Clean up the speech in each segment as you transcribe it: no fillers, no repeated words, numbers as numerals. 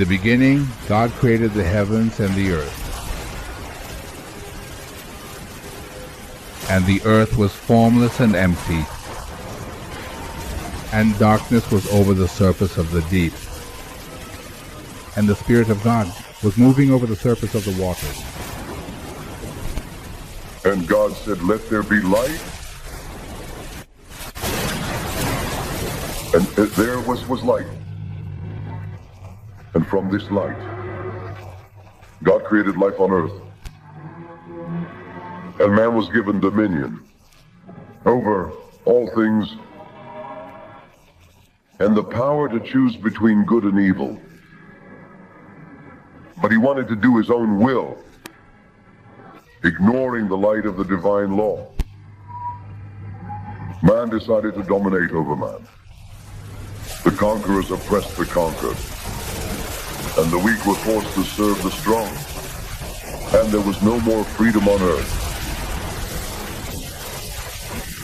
the beginning, God created the heavens and the earth. And the earth was formless and empty, and darkness was over the surface of the deep. And the Spirit of God was moving over the surface of the waters. And God said, "Let there be light." And there was light. And from this light, God created life on earth. And man was given dominion over all things and the power to choose between good and evil. But he wanted to do his own will, ignoring the light of the divine law. Man decided to dominate over man. The conquerors oppressed the conquered, and the weak were forced to serve the strong, and there was no more freedom on earth.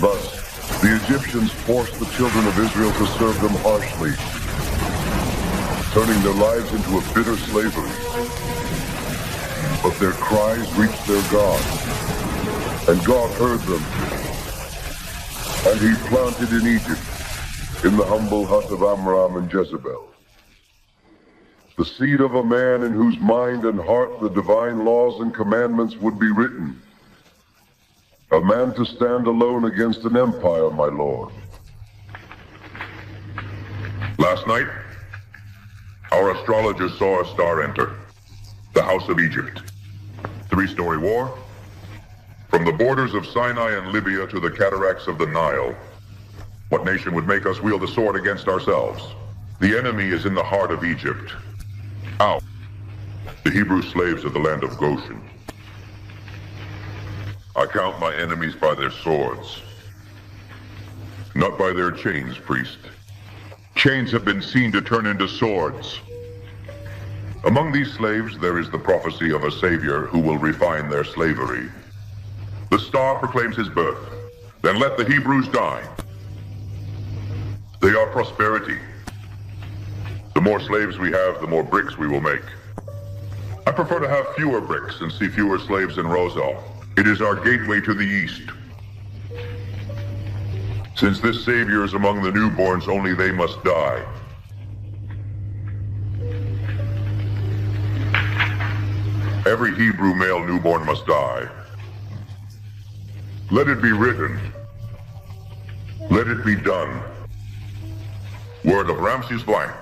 Thus, the Egyptians forced the children of Israel to serve them harshly, turning their lives into a bitter slavery. But their cries reached their God, and God heard them. And he planted in Egypt, in the humble hut of Amram and Jezebel, the seed of a man in whose mind and heart the divine laws and commandments would be written. A man to stand alone against an empire, my lord. Last night, our astrologers saw a star enter the House of Egypt. Three-story war, from the borders of Sinai and Libya to the cataracts of the Nile. What nation would make us wield a sword against ourselves? The enemy is in the heart of Egypt. Out, the Hebrew slaves of the land of Goshen. I count my enemies by their swords, not by their chains, priest. Chains have been seen to turn into swords. Among these slaves, there is the prophecy of a savior who will refine their slavery. The star proclaims his birth. Then let the Hebrews die. They are prosperity. The more slaves we have, the more bricks we will make. I prefer to have fewer bricks and see fewer slaves in Rosal. It is our gateway to the east. Since this savior is among the newborns, only they must die. Every Hebrew male newborn must die. Let it be written. Let it be done. Word of Ramses Blank.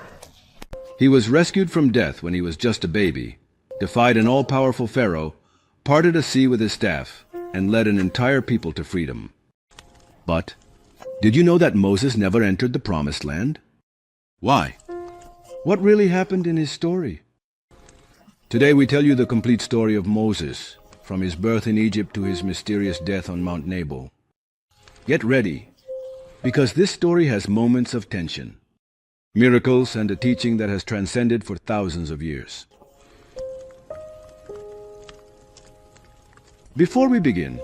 He was rescued from death when he was just a baby, defied an all-powerful pharaoh, parted a sea with his staff, and led an entire people to freedom. But did you know that Moses never entered the Promised Land? Why? What really happened in his story? Today we tell you the complete story of Moses, from his birth in Egypt to his mysterious death on Mount Nebo. Get ready, because this story has moments of tension, miracles, and a teaching that has transcended for thousands of years. Before we begin,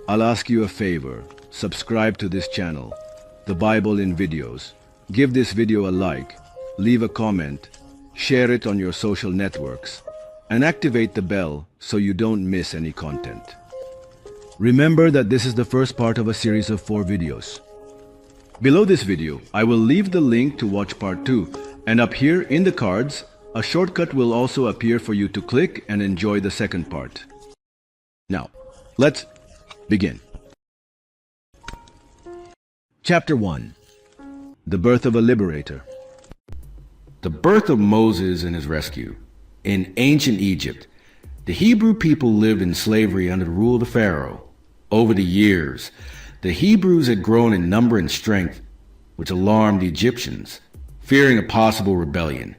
I'll ask you a favor. Subscribe to this channel, The Bible in Videos. Give this video a like, leave a comment, share it on your social networks, and activate the bell so you don't miss any content. Remember that this is the first part of a series of 4 videos. Below this video, I will leave the link to watch part 2, and up here in the cards, a shortcut will also appear for you to click and enjoy the second part. Now, let's begin. Chapter 1. The Birth of a Liberator. The birth of Moses and his rescue. In ancient Egypt, the Hebrew people lived in slavery under the rule of the Pharaoh. Over the years, the Hebrews had grown in number and strength, which alarmed the Egyptians, fearing a possible rebellion.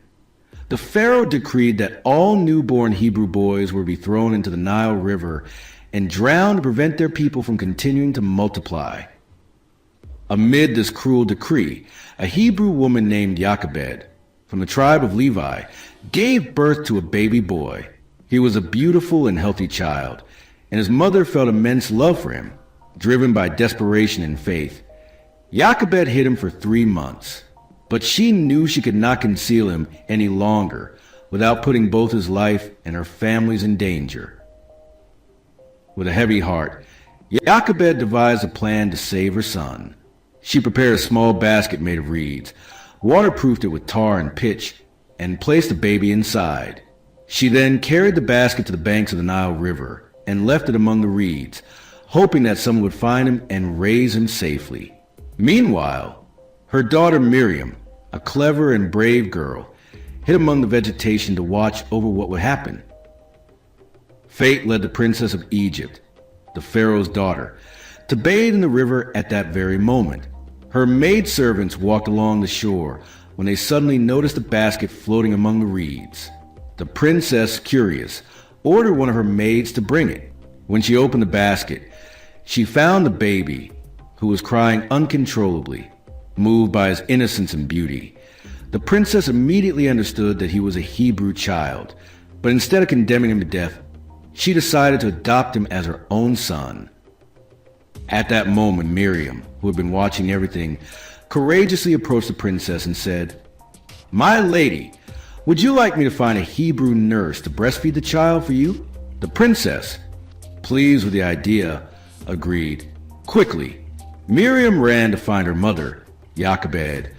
The Pharaoh decreed that all newborn Hebrew boys were to be thrown into the Nile River and drowned to prevent their people from continuing to multiply. Amid this cruel decree, a Hebrew woman named Jochebed, from the tribe of Levi, gave birth to a baby boy. He was a beautiful and healthy child, and his mother felt immense love for him, driven by desperation and faith. Jochebed hid him for 3 months, but she knew she could not conceal him any longer. without putting both his life and her family's in danger. With a heavy heart, Jochebed devised a plan to save her son. She prepared a small basket made of reeds, waterproofed it with tar and pitch, and placed the baby inside. She then carried the basket to the banks of the Nile River and left it among the reeds, hoping that someone would find him and raise him safely. Meanwhile, her daughter Miriam, a clever and brave girl, hid among the vegetation to watch over what would happen. Fate led the princess of Egypt, the Pharaoh's daughter, to bathe in the river at that very moment. Her maidservants walked along the shore when they suddenly noticed a basket floating among the reeds. The princess, curious, ordered one of her maids to bring it. When she opened the basket, she found the baby, who was crying uncontrollably, moved by his innocence and beauty. The princess immediately understood that he was a Hebrew child, but instead of condemning him to death, she decided to adopt him as her own son. At that moment, Miriam, who had been watching everything, courageously approached the princess and said, "My lady, would you like me to find a Hebrew nurse to breastfeed the child for you?" The princess, pleased with the idea, agreed. Quickly, Miriam ran to find her mother, Jochebed,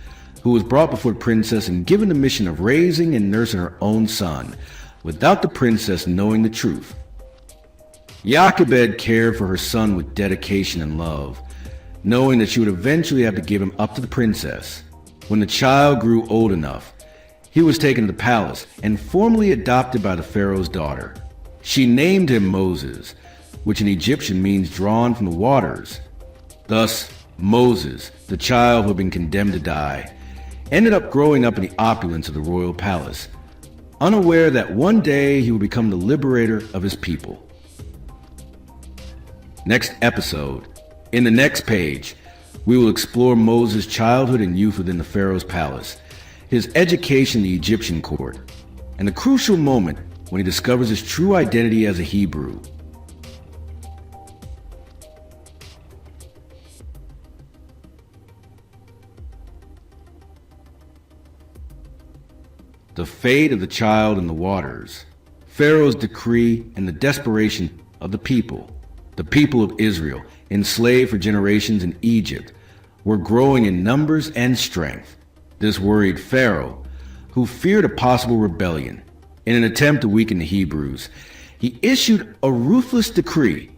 who was brought before the princess and given the mission of raising and nursing her own son, without the princess knowing the truth. Jochebed cared for her son with dedication and love, knowing that she would eventually have to give him up to the princess. When the child grew old enough, he was taken to the palace and formally adopted by the Pharaoh's daughter. She named him Moses, which in Egyptian means drawn from the waters. Thus, Moses, the child who had been condemned to die, ended up growing up in the opulence of the royal palace, unaware that one day he would become the liberator of his people. Next episode, in the next page, we will explore Moses' childhood and youth within the Pharaoh's palace, his education in the Egyptian court, and the crucial moment when he discovers his true identity as a Hebrew. The fate of the child in the waters, Pharaoh's decree, and the desperation of the people of Israel, enslaved for generations in Egypt, were growing in numbers and strength. This worried Pharaoh, who feared a possible rebellion. In an attempt to weaken the Hebrews, he issued a ruthless decree.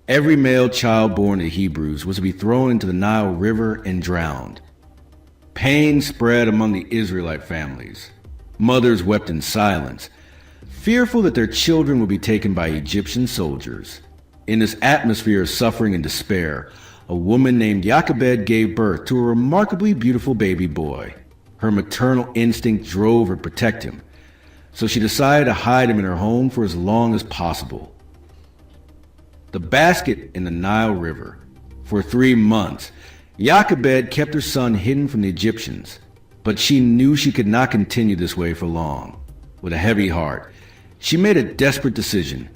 Every male child born to the Hebrews was to be thrown into the Nile River and drowned. Pain spread among the Israelite families. Mothers wept in silence, fearful that their children would be taken by Egyptian soldiers. In this atmosphere of suffering and despair, a woman named Jochebed gave birth to a remarkably beautiful baby boy. Her maternal instinct drove her to protect him, so she decided to hide him in her home for as long as possible. The basket in the Nile River. For 3 months, Jochebed kept her son hidden from the Egyptians, but she knew she could not continue this way for long. With a heavy heart, she made a desperate decision.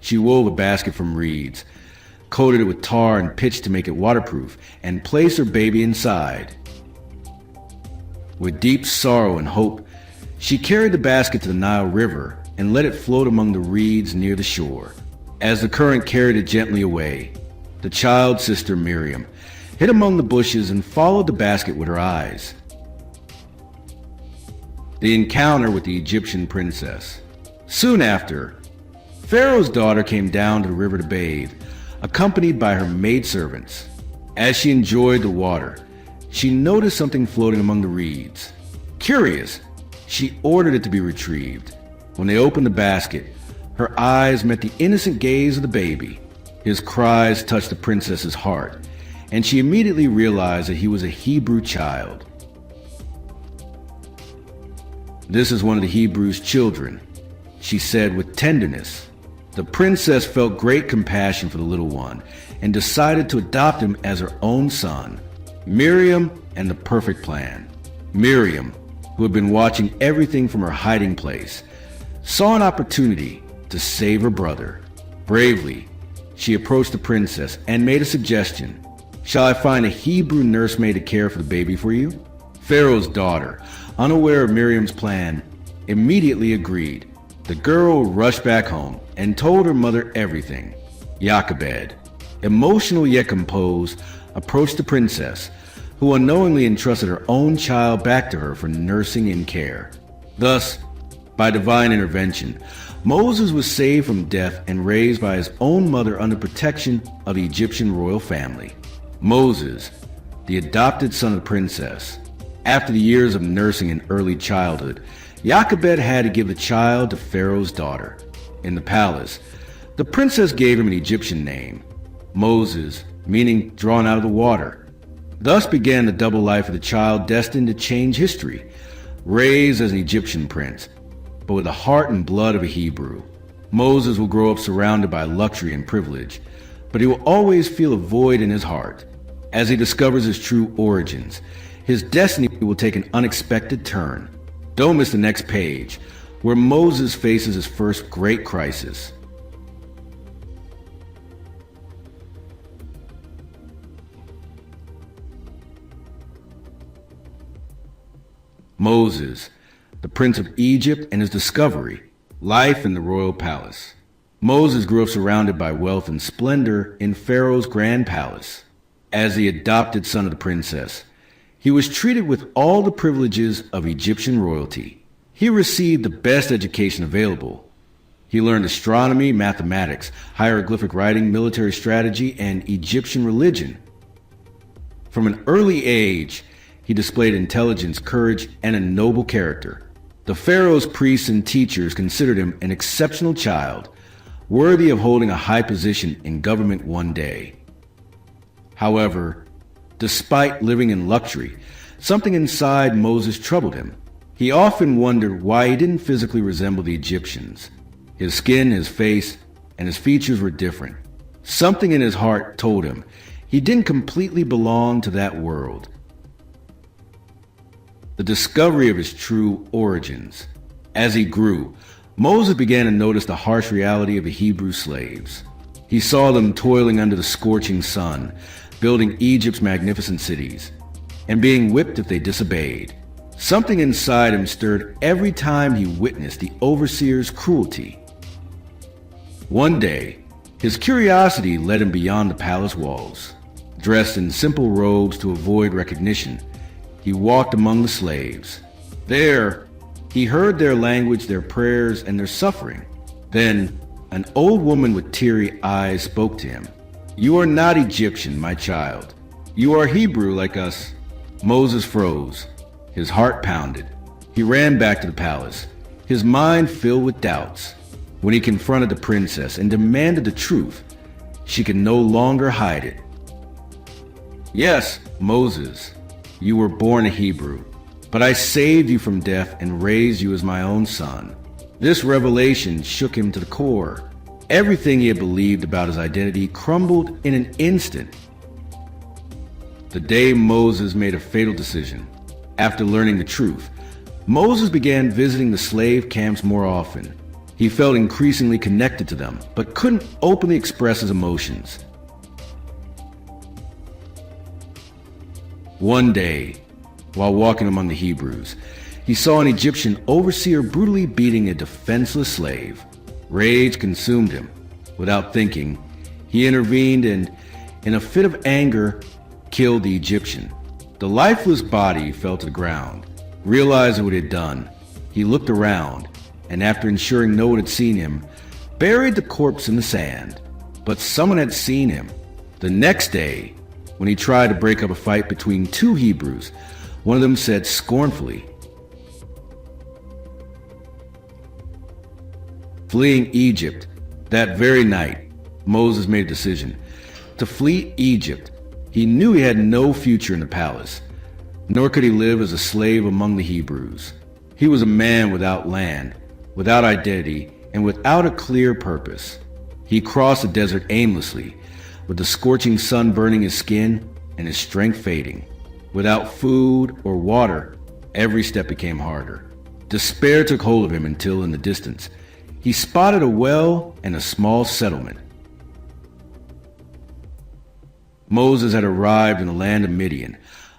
She wove a basket from reeds, coated it with tar and pitch to make it waterproof, and placed her baby inside. With deep sorrow and hope, she carried the basket to the Nile River and let it float among the reeds near the shore. As the current carried it gently away, the child's sister Miriam hid among the bushes and followed the basket with her eyes. The encounter with the Egyptian princess. Soon after, Pharaoh's daughter came down to the river to bathe, accompanied by her maidservants. As she enjoyed the water, she noticed something floating among the reeds. Curious, she ordered it to be retrieved. When they opened the basket, her eyes met the innocent gaze of the baby. His cries touched the princess's heart, and she immediately realized that he was a Hebrew child. "This is one of the Hebrews' children," she said with tenderness. The princess felt great compassion for the little one and decided to adopt him as her own son. Miriam and the perfect plan. Miriam, who had been watching everything from her hiding place, saw an opportunity to save her brother. Bravely, she approached the princess and made a suggestion. "Shall I find a Hebrew nursemaid to care for the baby for you?" Pharaoh's daughter, unaware of Miriam's plan, immediately agreed. The girl rushed back home and told her mother everything. Jochebed, emotional yet composed, approached the princess, who unknowingly entrusted her own child back to her for nursing and care. Thus, by divine intervention, Moses was saved from death and raised by his own mother under protection of the Egyptian royal family. Moses, the adopted son of the princess. After the years of nursing in early childhood, Jochebed had to give the child to Pharaoh's daughter. In the palace, the princess gave him an Egyptian name, Moses, meaning drawn out of the water. Thus began the double life of the child destined to change history, raised as an Egyptian prince, but with the heart and blood of a Hebrew. Moses will grow up surrounded by luxury and privilege, but he will always feel a void in his heart. As he discovers his true origins, his destiny will take an unexpected turn. Don't miss the next page, where Moses faces his first great crisis. Moses, the Prince of Egypt, and his discovery, life in the royal palace. Moses grew up surrounded by wealth and splendor in Pharaoh's grand palace. As the adopted son of the princess, he was treated with all the privileges of Egyptian royalty. He received the best education available. He learned astronomy, mathematics, hieroglyphic writing, military strategy, and Egyptian religion. From an early age, he displayed intelligence, courage, and a noble character. The Pharaoh's priests and teachers considered him an exceptional child, worthy of holding a high position in government one day. However, despite living in luxury, something inside Moses troubled him. He often wondered why he didn't physically resemble the Egyptians. His skin, his face, and his features were different. Something in his heart told him he didn't completely belong to that world. The discovery of his true origins. As he grew, Moses began to notice the harsh reality of the Hebrew slaves. He saw them toiling under the scorching sun, building Egypt's magnificent cities, and being whipped if they disobeyed. Something inside him stirred every time he witnessed the overseer's cruelty. One day, his curiosity led him beyond the palace walls. Dressed in simple robes to avoid recognition, he walked among the slaves. There, he heard their language, their prayers, and their suffering. Then, an old woman with teary eyes spoke to him. "You are not Egyptian, my child. You are Hebrew like us." Moses froze. His heart pounded. He ran back to the palace, his mind filled with doubts. When he confronted the princess and demanded the truth, she could no longer hide it. "Yes, Moses, you were born a Hebrew, but I saved you from death and raised you as my own son." This revelation shook him to the core. Everything he had believed about his identity crumbled in an instant. The day Moses made a fatal decision. After learning the truth, Moses began visiting the slave camps more often. He felt increasingly connected to them, but couldn't openly express his emotions. One day, while walking among the Hebrews, he saw an Egyptian overseer brutally beating a defenseless slave. Rage consumed him. Without thinking, he intervened and, in a fit of anger, killed the Egyptian. The lifeless body fell to the ground. Realizing what he had done, he looked around, and after ensuring no one had seen him, buried the corpse in the sand. But someone had seen him. The next day, when he tried to break up a fight between two Hebrews, one of them said scornfully, fleeing Egypt. That very night, Moses made a decision to flee Egypt. He knew he had no future in the palace, nor could he live as a slave among the Hebrews. He was a man without land, without identity, and without a clear purpose. He crossed the desert aimlessly, with the scorching sun burning his skin and his strength fading. Without food or water, every step became harder. Despair took hold of him until, in the distance, he spotted a well and a small settlement. Moses had arrived in the land of Midian,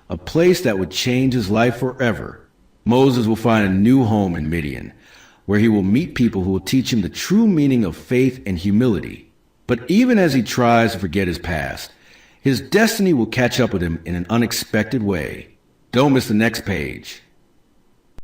a place that would change his life forever. Moses will find a new home in Midian, where he will meet people who will teach him the true meaning of faith and humility. But even as he tries to forget his past, his destiny will catch up with him in an unexpected way. Don't miss the next page.